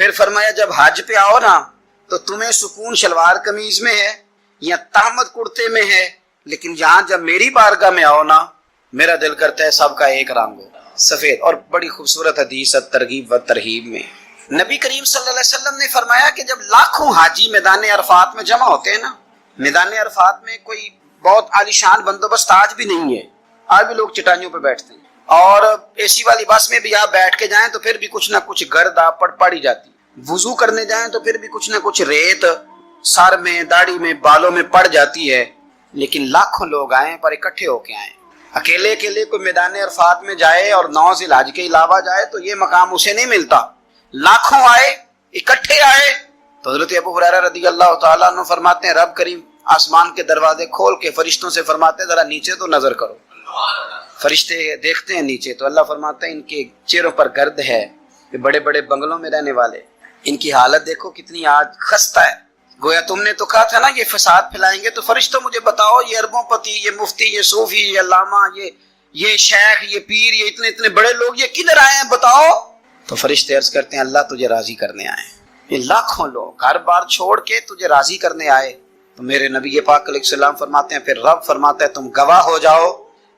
پھر فرمایا جب حج پہ آؤ نا تو تمہیں سکون شلوار قمیض میں ہے یا تہمت کرتے میں ہے، لیکن یہاں جب میری بارگاہ میں آؤ نا میرا دل کرتا ہے سب کا ایک رنگ ہو، سفید۔ اور بڑی خوبصورت حدیث ترغیب و ترہیب میں نبی کریم صلی اللہ علیہ وسلم نے فرمایا کہ جب لاکھوں حاجی میدان عرفات میں جمع ہوتے ہیں نا، میدان عرفات میں کوئی بہت عالیشان بندوبست آج بھی نہیں ہے، آج بھی لوگ چٹائیوں پہ بیٹھتے ہیں، اور اے سی والی بس میں بھی آپ بیٹھ کے جائیں تو پھر بھی کچھ نہ کچھ گرد آپ پر پڑ ہی جاتی، وضو کرنے جائیں تو پھر بھی کچھ نہ کچھ ریت سر میں، داڑھی میں، بالوں میں پڑ جاتی ہے۔ لیکن لاکھوں لوگ آئیں پر اکٹھے ہو کے آئیں، اکیلے اکیلے کوئی میدان عرفات میں جائے اور 9 ذی الحج کے علاوہ جائے تو یہ مقام اسے نہیں ملتا۔ لاکھوں آئے، اکٹھے آئے تو حضرت ابو ہریرہ رضی اللہ تعالیٰ عنہ فرماتے ہیں رب کریم آسمان کے دروازے کھول کے فرشتوں سے فرماتے ہیں ذرا نیچے تو نظر کرو۔ فرشتے دیکھتے ہیں نیچے تو اللہ فرماتا ہے ان کے چہروں پر گرد ہے، یہ بڑے بڑے بنگلوں میں رہنے والے، ان کی حالت دیکھو کتنی آج خستہ ہے، گویا تم نے تو کہا تھا نا یہ فساد پھیلائیں گے، تو فرشتوں مجھے بتاؤ یہ اربوں پتی، یہ مفتی، یہ صوفی، یہ علامہ، یہ شیخ، یہ پیر، یہ اتنے بڑے لوگ یہ کدھر آئے ہیں بتاؤ؟ تو فرشتے عرض کرتے ہیں اللہ تجھے راضی کرنے آئے ہیں، یہ لاکھوں لوگ گھر بار چھوڑ کے تجھے راضی کرنے آئے۔ تو میرے نبی پاک علیہ السلام فرماتے ہیں پھر رب فرماتا ہے تم گواہ ہو جاؤ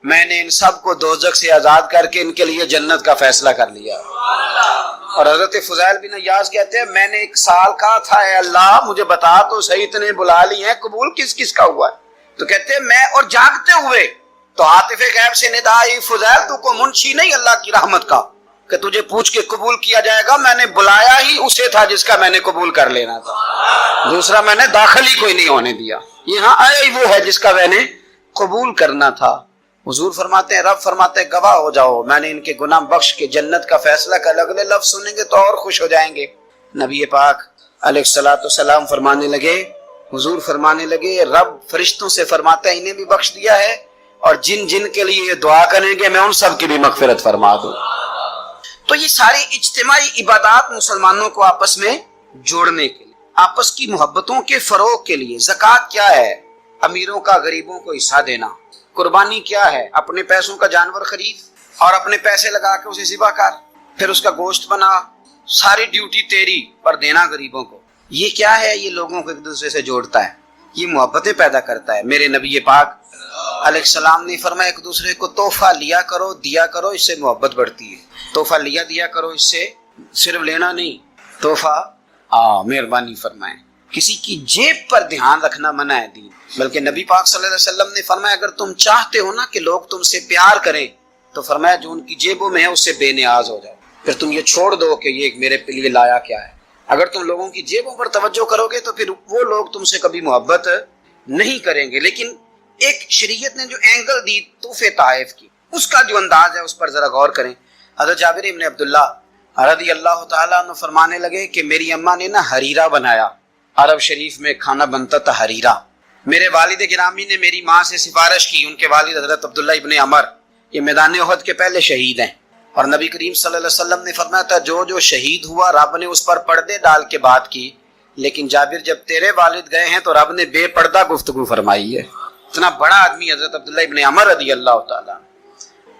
میں نے ان سب کو دوزخ سے آزاد کر کے ان کے لیے جنت کا فیصلہ کر لیا۔ اور حضرت فضیل بن عیاض کہتے ہیں میں نے 1 سال کہا تھا اے اللہ مجھے بتا تو صحیح، اتنے بلا لی ہیں، قبول کس کس کا ہوا ہے؟ تو کہتے ہیں میں اور جاگتے ہوئے تو عاطف غیب سے ندا آئی فضیل تو کو منشی نہیں اللہ کی رحمت کا کہ تجھے پوچھ کے قبول کیا جائے گا، میں نے بلایا ہی اسے تھا جس کا میں نے قبول کر لینا تھا، دوسرا میں نے داخل ہی کوئی نہیں ہونے دیا، یہاں آیا ہی وہ ہے جس کا میں نے قبول کرنا تھا۔ حضور فرماتے ہیں رب فرماتے ہیں گواہ ہو جاؤ میں نے ان کے گناہ بخش کے جنت کا فیصلہ کر، اگلے لفظ سنیں گے تو اور خوش ہو جائیں گے۔ نبی پاک علیہ الصلوۃ والسلام فرمانے لگے، حضور فرمانے لگے رب فرشتوں سے فرماتا ہے انہیں بھی بخش دیا ہے اور جن جن کے لیے یہ دعا کریں گے میں ان سب کی بھی مغفرت فرما دوں۔ تو یہ ساری اجتماعی عبادات مسلمانوں کو آپس میں جوڑنے کے لیے، آپس کی محبتوں کے فروغ کے لیے۔ زکوٰۃ کیا ہے؟ امیروں کا غریبوں کو حصہ دینا۔ قربانی کیا ہے؟ اپنے پیسوں کا جانور خرید اور اپنے پیسے لگا کے اسے ذبح کر، پھر اس کا گوشت بنا، ساری ڈیوٹی تیری پر دینا غریبوں کو۔ یہ کیا ہے؟ یہ لوگوں کو ایک دوسرے سے جوڑتا ہے، یہ محبتیں پیدا کرتا ہے۔ میرے نبی پاک علیہ السلام نے فرمایا ایک دوسرے کو تحفہ لیا کرو، دیا کرو، اس سے محبت بڑھتی ہے۔ تحفہ لیا دیا کرو، اس سے صرف لینا نہیں، تحفہ مہربانی فرمائیں۔ کسی کی جیب پر دھیان رکھنا منع ہے دین، بلکہ نبی پاک صلی اللہ علیہ وسلم نے فرمایا اگر تم چاہتے ہو نا کہ لوگ تم سے پیار کریں تو فرمایا جو ان کی جیبوں میں ہے اس سے بے نیاز ہو جاؤ، پھر تم یہ چھوڑ دو کہ یہ میرے لیے لایا کیا ہے۔ اگر تم لوگوں کی جیبوں پر توجہ کرو گے تو پھر وہ لوگ تم سے کبھی محبت نہیں کریں گے۔ لیکن ایک شریعت نے جو اینگل دی تحفے تحائف کی، اس کا جو انداز ہے اس پر ذرا غور کریں۔ حضرت جابر بن عبداللہ رضی اللہ تعالیٰ عنہ فرمانے لگے کہ میری اماں نے نا حریرہ بنایا، عرب شریف میں کھانا بنتا تھا حریرہ۔ میرے والد گرامی نے میری ماں سے سفارش کی، ان کے والد حضرت عبداللہ ابن عمر یہ میدان احد کے پہلے شہید ہیں، اور نبی کریم صلی اللہ علیہ وسلم نے فرمایا تھا جو جو شہید ہوا رب نے اس پر پردے ڈال کے بات کی، لیکن جابر جب تیرے والد گئے ہیں تو رب نے بے پردہ گفتگو فرمائی ہے۔ اتنا بڑا آدمی حضرت عبداللہ ابن عمر رضی اللہ تعالیٰ،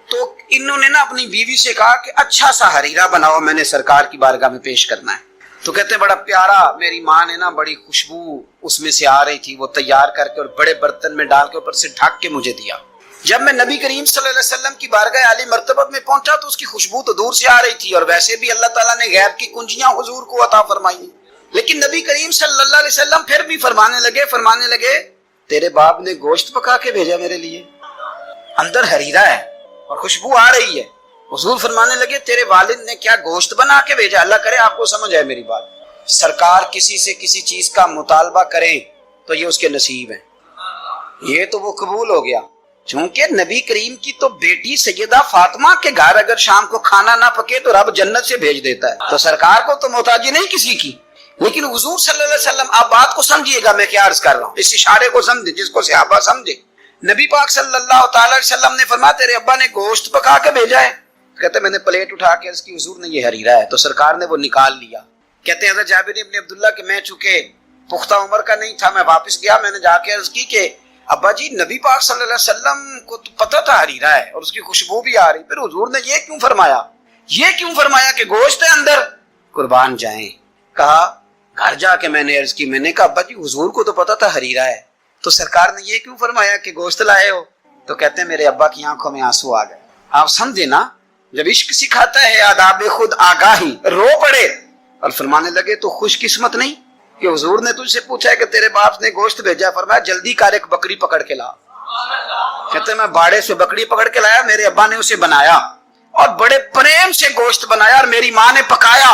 تو انہوں نے نا اپنی بیوی سے کہا کہ اچھا سا حریرہ بناؤ، میں نے سرکار کی بارگاہ میں پیش کرنا ہے۔ تو کہتے ہیں بڑا پیارا، میری ماں نے نا بڑی خوشبو اس میں سے آ رہی تھی، وہ تیار کر کے اور بڑے برتن میں ڈال کے اوپر سے ڈھک کے مجھے دیا۔ جب میں نبی کریم صلی اللہ علیہ وسلم کی بارگاہ عالی مرتبہ میں پہنچا تو اس کی خوشبو تو دور سے آ رہی تھی، اور ویسے بھی اللہ تعالیٰ نے غیب کی کنجیاں حضور کو عطا فرمائی، لیکن نبی کریم صلی اللہ علیہ وسلم پھر بھی فرمانے لگے تیرے باپ نے گوشت پکا کے بھیجا میرے لیے، اندر حریرہ ہے اور خوشبو آ رہی ہے۔ حضور فرمانے لگے تیرے والد نے کیا گوشت بنا کے بھیجا؟ اللہ کرے آپ کو سمجھ آئے میری بات۔ سرکار کسی سے کسی چیز کا مطالبہ کرے تو یہ اس کے نصیب ہے، یہ تو وہ قبول ہو گیا۔ چونکہ نبی کریم کی تو بیٹی سیدہ فاطمہ کے گھر اگر شام کو کھانا نہ پکے تو رب جنت سے بھیج دیتا ہے، تو سرکار کو تو محتاجی نہیں کسی کی۔ لیکن حضور صلی اللہ علیہ وسلم، آپ بات کو سمجھیے گا میں کیا عرض کر رہا ہوں، اس اشارے کو سمجھے جس کو صحابہ سمجھے۔ نبی پاک صلی اللہ تعالی علیہ وسلم نے فرمایا تیرے ابا نے گوشت پکا کے بھیجا ہے؟ کہتے میں نے پلیٹ اٹھا کے اس کی حضور نے یہ حریرہ ہے، تو سرکار نے وہ نکال لیا۔ کہتے ہیں حضرت جابر بن عبداللہ کہ میں چونکہ پختہ عمر کا نہیں تھا، میں واپس گیا، میں نے جا کے عرض کی کہ ابا جی نبی پاک صلی اللہ علیہ وسلم کو تو پتہ تھا حریرہ ہے اور اس کی خوشبو بھی آ رہی، پھر حضور نے یہ کیوں فرمایا کہ گوشت ہے اندر؟ قربان جائیں، کہا گھر جا کے میں نے عرض کی, میں نے کہا ابا جی حضور کو تو پتا تھا حریرہ ہے, تو سرکار نے یہ کیوں فرمایا کہ گوشت لائے ہو؟ تو کہتے ہیں میرے ابا کی آنکھوں میں آنسو آ گئے. آپ سمجھے نا, جب عشق سکھاتا ہے آداب خود آگاہی, رو پڑے اور فرمانے لگے تو خوش قسمت نہیں کہ حضور نے تجھ سے پوچھا ہے کہ تیرے باپ نے گوشت بھیجا, فرمایا جلدی کر ایک بکری پکڑ کے لا. کہتے ہیں میں باڑے سے بکری پکڑ کے لایا, میرے ابا نے اسے بنایا اور بڑے پریم سے گوشت بنایا اور میری ماں نے پکایا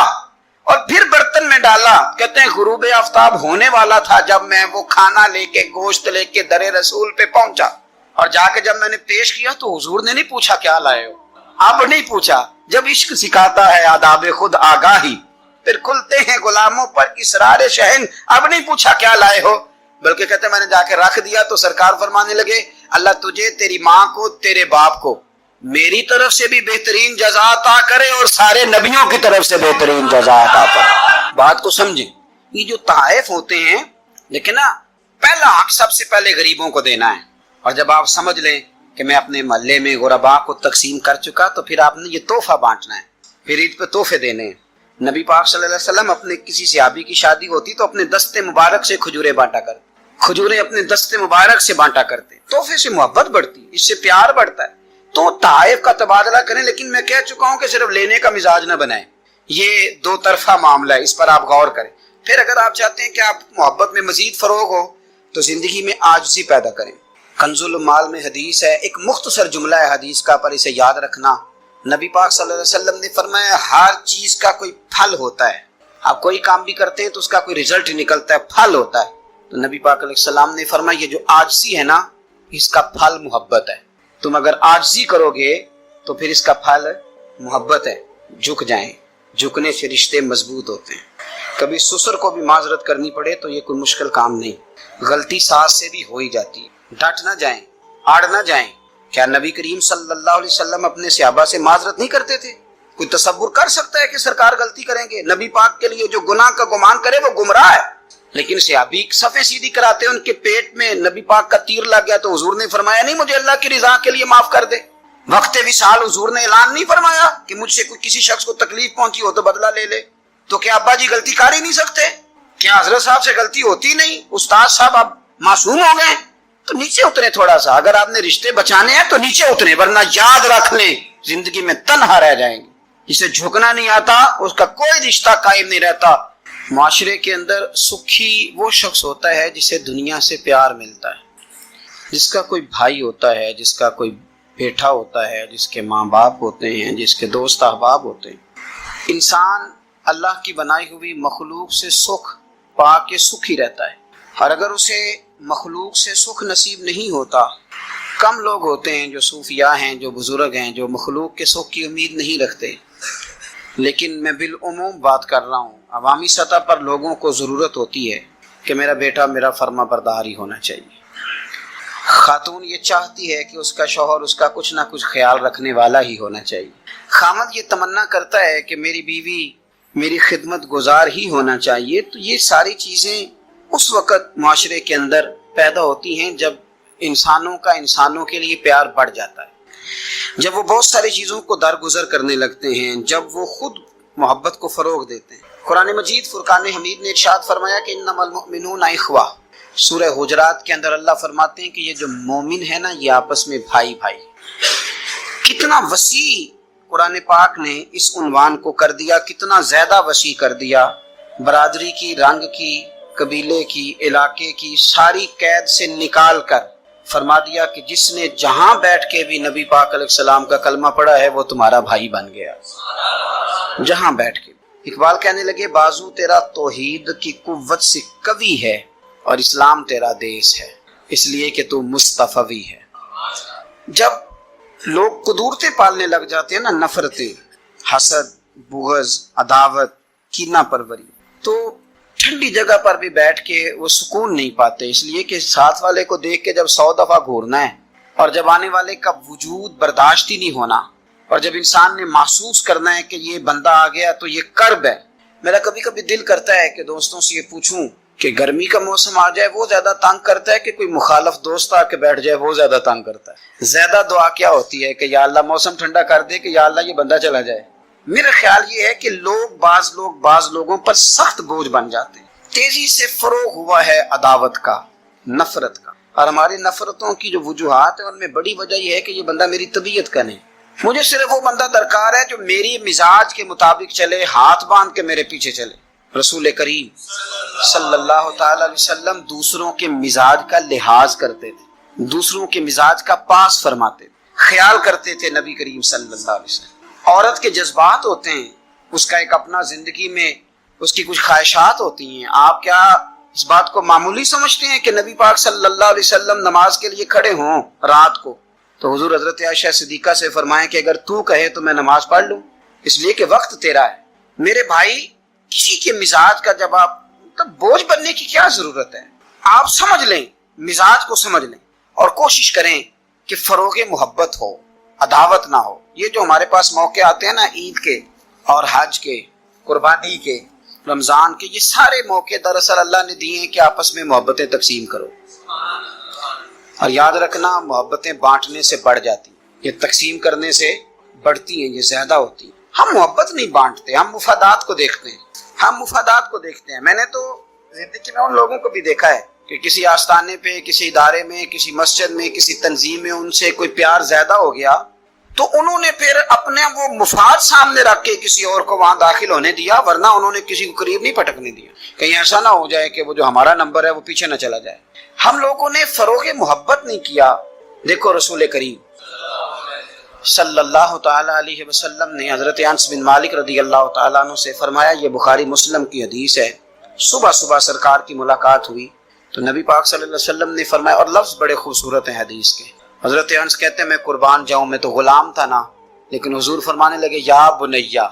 اور پھر برتن میں ڈالا. کہتے ہیں غروب آفتاب ہونے والا تھا جب میں وہ کھانا لے کے گوشت لے کے در رسول پہ پہنچا, اور جا کے جب میں نے پیش کیا تو حضور نے نہیں پوچھا کیا لائے ہو, اب نہیں پوچھا. جب عشق سکھاتا ہے آداب خود آگاہی, پھر کھلتے ہیں غلاموں پر اسرار شہن, اب نہیں پوچھا کیا لائے ہو, بلکہ کہتے ہیں میں نے جا کے رکھ دیا. تو سرکار فرمانے لگے اللہ تجھے, تیری ماں کو, تیرے باپ کو میری طرف سے بھی بہترین جزا عطا کرے اور سارے نبیوں کی طرف سے بہترین جزا عطا کرے. بات کو سمجھیں, یہ جو تحائف ہوتے ہیں لیکن نا پہلا حق سب سے پہلے غریبوں کو دینا ہے, اور جب آپ سمجھ لیں کہ میں اپنے محلے میں غربا کو تقسیم کر چکا تو پھر آپ نے یہ تحفہ بانٹنا ہے, پھر عید پہ تحفے دینے ہیں. نبی پاک صلی اللہ علیہ وسلم اپنے کسی صحابی کی شادی ہوتی تو اپنے دستے مبارک سے کھجوریں بانٹا کرتے, کھجوریں اپنے دستے مبارک سے بانٹا کرتے. تحفے سے محبت بڑھتی, اس سے پیار بڑھتا ہے. تو تحائف کا تبادلہ کریں, لیکن میں کہہ چکا ہوں کہ صرف لینے کا مزاج نہ بنائیں, یہ دو طرفہ معاملہ ہے, اس پر آپ غور کریں. پھر اگر آپ چاہتے ہیں کہ آپ محبت میں مزید فروغ ہو تو زندگی میں عاجزی پیدا کریں. کنز المال میں حدیث ہے, ایک مختصر جملہ ہے حدیث کا, پر اسے یاد رکھنا. نبی پاک صلی اللہ علیہ وسلم نے فرمایا ہر چیز کا کوئی پھل ہوتا ہے. آپ کوئی کام بھی کرتے ہیں تو اس کا کوئی رزلٹ نکلتا ہے, پھل ہوتا ہے. تو نبی پاک علیہ السلام نے فرمایا یہ جو عاجزی ہے نا, اس کا پھل محبت ہے. تم اگر عاجزی کرو گے تو پھر اس کا پھل محبت ہے. جھک جائیں, جھکنے سے رشتے مضبوط ہوتے ہیں. کبھی سسر کو بھی معذرت کرنی پڑے تو یہ کوئی مشکل کام نہیں, غلطی ساس سے بھی ہو ہی جاتی ہے. ڈٹ نہ جائیں, آڑ نہ جائیں. کیا نبی کریم صلی اللہ علیہ وسلم اپنے صحابہ سے معذرت نہیں کرتے تھے؟ کوئی تصور کر سکتا ہے کہ سرکار غلطی کریں گے؟ نبی پاک کے لیے جو گناہ کا گمان کرے وہ گمراہ ہے. لیکن صحابی صفیں سیدھی کراتے, ان کے پیٹ میں نبی پاک کا تیر لگ گیا تو حضور نے فرمایا نہیں مجھے اللہ کی رضا کے لیے معاف کر دے. وقت وصال حضور نے اعلان نہیں فرمایا کہ مجھ سے کوئی کسی شخص کو تکلیف پہنچی ہو تو بدلہ لے لے. تو کیا ابا جی غلطی کر ہی نہیں سکتے؟ کیا حضرت صاحب سے غلطی ہوتی نہیں؟ استاد صاحب اب معصوم ہو گئے تو نیچے اترے تھوڑا سا. اگر آپ نے رشتے بچانے ہیں تو نیچے اترے, ورنہ یاد رکھ لیں زندگی میں تنہا رہ جائیں گے. جسے جھکنا نہیں آتا اس کا کوئی رشتہ قائم نہیں رہتا. معاشرے کے اندر سکھی وہ شخص ہوتا ہے جسے دنیا سے پیار ملتا ہے, جس کا کوئی بھائی ہوتا ہے, جس کا کوئی بیٹا ہوتا ہے, جس کے ماں باپ ہوتے ہیں, جس کے دوست احباب ہوتے ہیں. انسان اللہ کی بنائی ہوئی مخلوق سے سکھ پا کے سکھی رہتا ہے, اور اگر اسے مخلوق سے سکھ نصیب نہیں ہوتا, کم لوگ ہوتے ہیں جو صوفیاء ہیں, جو بزرگ ہیں, جو مخلوق کے سکھ کی امید نہیں رکھتے. لیکن میں بالعموم بات کر رہا ہوں, عوامی سطح پر لوگوں کو ضرورت ہوتی ہے کہ میرا بیٹا میرا فرما بردار ہی ہونا چاہیے. خاتون یہ چاہتی ہے کہ اس کا شوہر اس کا کچھ نہ کچھ خیال رکھنے والا ہی ہونا چاہیے. خامد یہ تمنا کرتا ہے کہ میری بیوی میری خدمت گزار ہی ہونا چاہیے. تو یہ ساری چیزیں اس وقت معاشرے کے اندر پیدا ہوتی ہیں جب انسانوں کا انسانوں کے لیے پیار بڑھ جاتا ہے, جب وہ بہت ساری چیزوں کو درگزر کرنے لگتے ہیں, جب وہ خود محبت کو فروغ دیتے ہیں. قرآن مجید فرقان حمید نے ارشاد فرمایا کہ انما المؤمنون اخوہ. سورہ حجرات کے اندر اللہ فرماتے ہیں کہ یہ جو مومن ہے نا یہ آپس میں بھائی بھائی. کتنا وسیع قرآن پاک نے اس عنوان کو کر دیا, کتنا زیادہ وسیع کر دیا. برادری کی, رنگ کی, قبیلے کی, علاقے کی ساری قید سے نکال کر فرما دیا کہ جس نے جہاں بیٹھ کے بھی نبی پاک علیہ السلام کا کلمہ پڑھا ہے وہ تمہارا بھائی بن گیا, جہاں بیٹھ کے. اقبال کہنے لگے بازو تیرا توحید کی قوت سے قوی ہے اور اسلام تیرا دیس ہے, اس لیے کہ تو مصطفی ہے. جب لوگ قدورتیں پالنے لگ جاتے ہیں نا, نفرتیں, حسد, بغض, عداوت, کینہ پروری, تو ٹھنڈی جگہ پر بھی بیٹھ کے وہ سکون نہیں پاتے, اس لیے کہ ساتھ والے کو دیکھ کے جب 100 دفعہ گھورنا ہے اور جب آنے والے کا وجود برداشت ہی نہیں ہونا, اور جب انسان نے محسوس کرنا ہے کہ یہ بندہ آ گیا تو یہ کرب ہے. میرا کبھی کبھی دل کرتا ہے کہ دوستوں سے یہ پوچھوں کہ گرمی کا موسم آ جائے وہ زیادہ تنگ کرتا ہے کہ کوئی مخالف دوست آ کے بیٹھ جائے وہ زیادہ تنگ کرتا ہے؟ زیادہ دعا کیا ہوتی ہے کہ یا اللہ موسم ٹھنڈا کر دے, کہ یا اللہ یہ بندہ چلا جائے. میرا خیال یہ ہے کہ بعض لوگوں پر سخت بوجھ بن جاتے ہیں. تیزی سے فروغ ہوا ہے عداوت کا، نفرت کا، اور ہماری نفرتوں کی جو وجوہات ہیں ان میں بڑی وجہ یہ ہے کہ یہ بندہ میری طبیعت کا نہیں. مجھے صرف وہ بندہ درکار ہے جو میری مزاج کے مطابق چلے، ہاتھ باندھ کے میرے پیچھے چلے. رسول کریم صلی اللہ تعالی علیہ وسلم دوسروں کے مزاج کا لحاظ کرتے تھے، دوسروں کے مزاج کا پاس فرماتے تھے، خیال کرتے تھے. نبی کریم صلی اللہ علیہ وسلم، عورت کے جذبات ہوتے ہیں، اس کا ایک اپنا زندگی میں اس کی کچھ خواہشات ہوتی ہیں. آپ کیا اس بات کو معمولی سمجھتے ہیں کہ نبی پاک صلی اللہ علیہ وسلم نماز کے لیے کھڑے ہوں رات کو تو حضور حضرت عائشہ صدیقہ سے فرمائیں کہ اگر تو کہے تو میں نماز پڑھ لوں، اس لیے کہ وقت تیرا ہے. میرے بھائی، کسی کے مزاج کا جب آپ بوجھ بننے کی کیا ضرورت ہے؟ آپ سمجھ لیں، مزاج کو سمجھ لیں اور کوشش کریں کہ فروغ محبت ہو، عداوت نہ ہو. یہ جو ہمارے پاس موقع آتے ہیں نا، عید کے اور حج کے، قربانی کے، رمضان کے، یہ سارے موقع دراصل اللہ نے دیے ہیں کہ آپس میں محبتیں تقسیم کرو. اور یاد رکھنا، محبتیں بانٹنے سے بڑھ جاتی ہیں، یہ تقسیم کرنے سے بڑھتی ہیں، یہ زیادہ ہوتی ہیں. ہم محبت نہیں بانٹتے، ہم مفادات کو دیکھتے ہیں. میں نے تو زندگی میں ان لوگوں کو بھی دیکھا ہے کہ کسی آستانے پہ، کسی ادارے میں، کسی مسجد میں، کسی تنظیم میں ان سے کوئی پیار زیادہ ہو گیا تو انہوں نے پھر اپنے وہ مفاد سامنے رکھ کے کسی اور کو وہاں داخل ہونے دیا، ورنہ انہوں نے کسی کو قریب نہیں پٹکنے دیا. کہیں ایسا نہ ہو جائے کہ وہ جو ہمارا نمبر ہے وہ پیچھے نہ چلا جائے. ہم لوگوں نے فروغ محبت نہیں کیا. دیکھو رسول کریم صلی اللہ تعالی علیہ وسلم نے حضرت انس بن مالک رضی اللہ تعالیٰ عنہ سے فرمایا، یہ بخاری مسلم کی حدیث ہے، صبح صبح سرکار کی ملاقات ہوئی تو نبی پاک صلی اللہ علیہ وسلم نے فرمایا، اور لفظ بڑے خوبصورت ہیں حدیث کے. حضرت انس کہتے ہیں میں قربان جاؤں، میں تو غلام تھا نا، لیکن حضور فرمانے لگے، یا بنیا،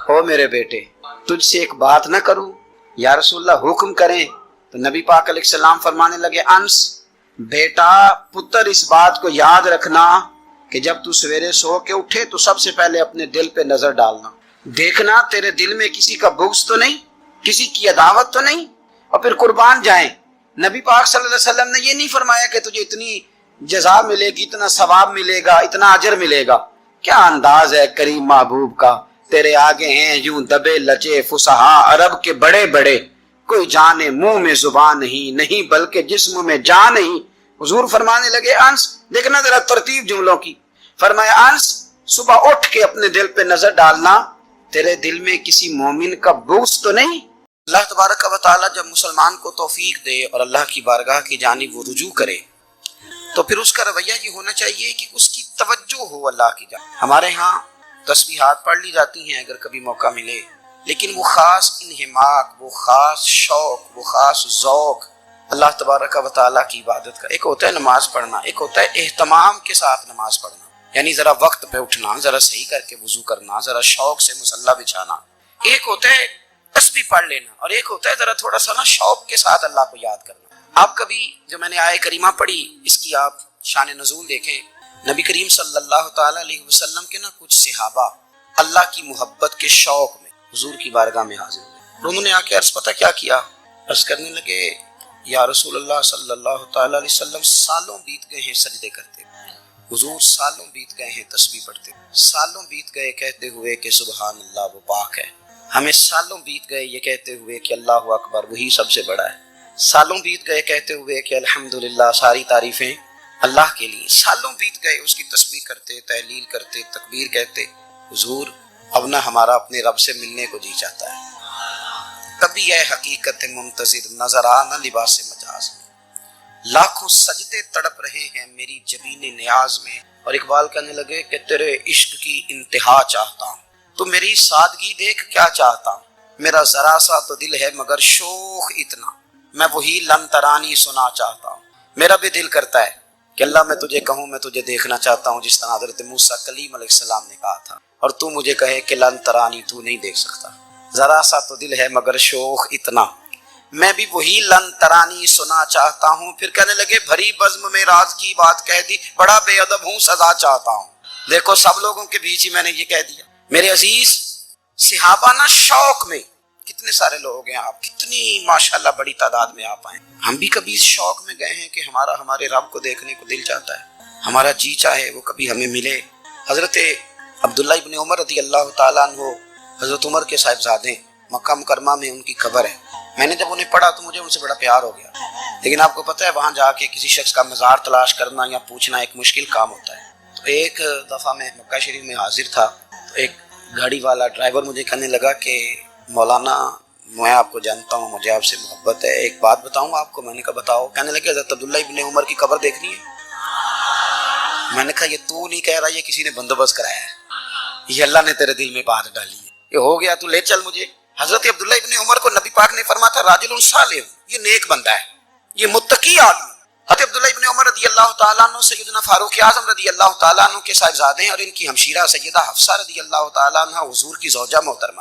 او میرے بیٹے، تجھ سے ایک بات نہ کروں؟ یا رسول اللہ حکم کریں. تو نبی پاک علیہ السلام فرمانے لگے، انس بیٹا، پتر، اس بات کو یاد رکھنا کہ جب تو سویرے سو کے اٹھے تو سب سے پہلے اپنے دل پہ نظر ڈالنا، دیکھنا تیرے دل میں کسی کا بغض تو نہیں، کسی کی عداوت تو نہیں، اور پھر قربان جائیں. نبی پاک صلی اللہ علیہ وسلم نے یہ نہیں فرمایا کہ تجھے اتنی جزا ملے گی، اتنا ثواب ملے گا، اتنا اجر ملے گا. کیا انداز ہے کریم محبوب کا، تیرے آگے ہیں یوں دبے لچے فصحا عرب کے بڑے بڑے، کوئی جانے منہ میں زبان نہیں بلکہ جسم میں جان نہیں. حضور فرمانے لگے، انس دیکھنا ذرا ترتیب جملوں کی. فرمایا، انس صبح اٹھ کے اپنے دل پہ نظر ڈالنا، تیرے دل میں کسی مومن کا بغض تو نہیں. اللہ تبارک و تعالی جب مسلمان کو توفیق دے اور اللہ کی بارگاہ کی جانب وہ رجوع کرے تو پھر اس کا رویہ یہ ہونا چاہیے کہ اس کی توجہ ہو اللہ کی جانب. ہمارے ہاں تسبیحات پڑھ لی جاتی ہیں اگر کبھی موقع ملے، لیکن وہ خاص انہماک، وہ خاص شوق، وہ خاص ذوق اللہ تبارک و تعالیٰ کی عبادت کا. ایک ہوتا ہے نماز پڑھنا، ایک ہوتا ہے اہتمام کے ساتھ نماز پڑھنا، یعنی ذرا وقت پہ اٹھنا، ذرا صحیح کر کے وضو کرنا، ذرا شوق سے مصلی بچھانا. ایک ہوتا ہے تسبیح پڑھ لینا، اور ایک ہوتا ہے ذرا تھوڑا سا نا شوق کے ساتھ اللہ کو یاد کرنا. آپ کبھی جو میں نے آیہ کریمہ پڑھی اس کی آپ شان نزول دیکھیں. نبی کریم صلی اللہ تعالی علیہ وسلم کے نا کچھ صحابہ اللہ کی محبت کے شوق میں حضور کی بارگاہ میں حاضر ہوئے. انہوں نے آ کے عرض پتہ کیا کیا؟ عرض کرنے لگے، یا رسول اللہ صلی اللہ تعالی علیہ وسلم، سالوں بیت گئے ہیں سجدے کرتے، حضور سالوں بیت گئے ہیں تسبیح پڑھتے، سالوں بیت گئے کہتے ہوئے کہ سبحان اللہ وہ پاک ہے، ہمیں سالوں بیت گئے یہ کہتے ہوئے کہ اللہ اکبر وہی سب سے بڑا ہے، سالوں بیت گئے کہتے ہوئے کہ الحمدللہ ساری تعریفیں اللہ کے لیے، سالوں بیت گئے اس کی تسبیح کرتے، تحلیل کرتے، تکبیر کہتے. حضور اب نہ ہمارا اپنے رب سے ملنے کو جی چاہتا ہے، کبھی یہ حقیقت منتظر نظر آ نہ لباس مجاز میں، لاکھوں سجدے تڑپ رہے ہیں میری جبین نیاز میں. اور اقبال کہنے لگے کہ تیرے عشق کی انتہا چاہتا ہوں، تو میری سادگی دیکھ کیا چاہتا ہوں، میرا ذرا سا تو دل ہے مگر شوق اتنا، میں وہی لن ترانی سنا چاہتا ہوں. میرا بھی دل کرتا ہے کہ اللہ میں تجھے کہوں میں تجھے دیکھنا چاہتا ہوں، جس طرح حضرت موسیٰ کلیم علیہ السلام نے کہا تھا، اور تو مجھے کہے کہ لن ترانی تو نہیں دیکھ سکتا، ذرا سا تو دل ہے مگر شوق اتنا، میں بھی وہی لن ترانی سنا چاہتا ہوں. پھر کہنے لگے بھری بزم میں راز کی بات کہہ دی، بڑا بے ادب ہوں سزا چاہتا ہوں. دیکھو سب لوگوں کے بیچ ہی میں نے یہ کہہ دیا. میرے عزیز صحابہ نا شوق میں، کتنے سارے لوگ ہیں آپ، کتنی ماشاءاللہ بڑی تعداد میں آپ آئیں. ہم بھی کبھی اس شوق میں گئے ہیں کہ ہمارے رب کو دیکھنے کو دل چاہتا ہے، ہمارا جی چاہے وہ کبھی ہمیں ملے. حضرت عبداللہ ابن عمر رضی اللہ تعالیٰ عنہ حضرت عمر کے صاحبزادے، مکہ مکرمہ میں ان کی قبر ہے. میں نے جب انہیں پڑھا تو مجھے ان سے بڑا پیار ہو گیا. لیکن آپ کو پتہ ہے وہاں جا کے کسی شخص کا مزار تلاش کرنا یا پوچھنا ایک مشکل کام ہوتا ہے. تو ایک دفعہ میں مکہ شریف میں حاضر تھا، تو ایک گاڑی والا ڈرائیور مجھے کہنے لگا کہ مولانا میں آپ کو جانتا ہوں، مجھے آپ سے محبت ہے، ایک بات بتاؤں آپ کو. میں نے کہا بتاؤ. کہنے لگے حضرت عبداللہ ابن عمر کی قبر دیکھنی ہے. میں نے کہا یہ تو نہیں کہہ رہا، یہ کسی نے بندوبست کرایا ہے، یہ اللہ نے تیرے دل میں بات ڈالی ہے، یہ ہو گیا تو لے چل مجھے. حضرت عبداللہ ابن عمر کو نبی پاک نے فرمایا تھا راجل صالح، یہ نیک بندہ ہے، یہ متقی آدمی. حضرت عبداللہ ابن عمر رضی اللہ تعالیٰ عنہ سیدنا فاروق اعظم رضی اللہ تعالیٰ عنہ کے صاحبزادے ہیں، اور ان کی ہمشیرہ سیدہ حفصہ رضی اللہ تعالیٰ عنہ حضور کی زوجہ محترمہ.